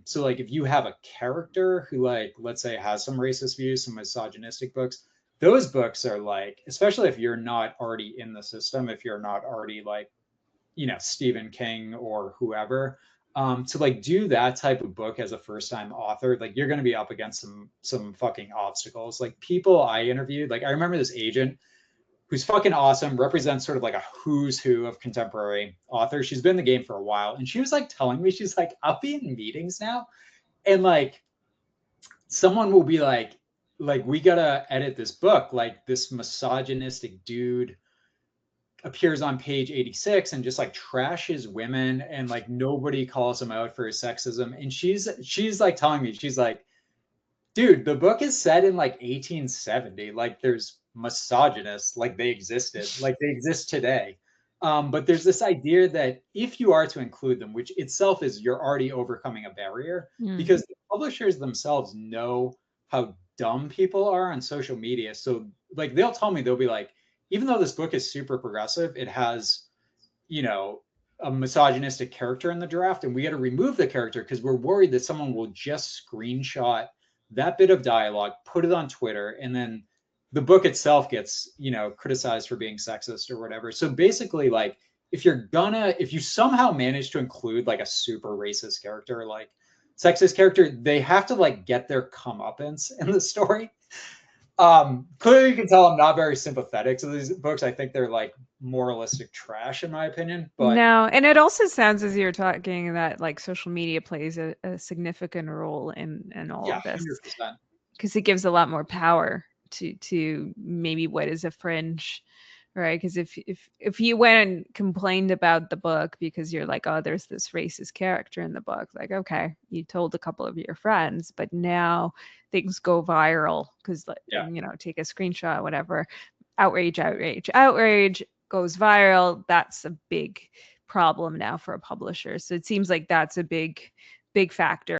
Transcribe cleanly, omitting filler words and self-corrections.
So like if you have a character who like let's say has some racist views, some misogynistic books, those books are like, especially if you're not already in the system, if you're not already like, Stephen King or whoever, to like do that type of book as a first time author, like you're going to be up against some fucking obstacles. Like people I interviewed, like I remember this agent who's fucking awesome, represents sort of like a who's who of contemporary authors. She's been in the game for a while, and she was like telling me, she's like, I'll be in meetings now, and like someone will be like we gotta edit this book, like this misogynistic dude appears on page 86 and just like trashes women, and like nobody calls him out for his sexism. And she's like telling me, she's like, dude, the book is set in like 1870. Like there's misogynists, like they existed, like they exist today. But there's this idea that if you are to include them, which itself is you're already overcoming a barrier, Mm. because the publishers themselves know how dumb people are on social media. So like they'll tell me, they'll be like, even though this book is super progressive, it has, you know, a misogynistic character in the draft, and we got to remove the character because we're worried that someone will just screenshot that bit of dialogue, put it on Twitter, and then the book itself gets, criticized for being sexist or whatever. So basically, like, if you somehow manage to include like a super racist character, like sexist character, they have to like get their comeuppance in the story. Clearly you can tell I'm not very sympathetic to these books. I think they're like moralistic trash in my opinion, but No, and it also sounds as you're talking that like social media plays a significant role in all yeah, of this 100%. because it gives a lot more power to maybe what is a fringe, right? Because if you went and complained about the book because you're like, oh, there's this racist character in the book, like, okay, you told a couple of your friends, but now things go viral because, Yeah. take a screenshot, whatever, outrage, outrage, outrage goes viral. That's a big problem now for a publisher. So it seems like that's a big factor.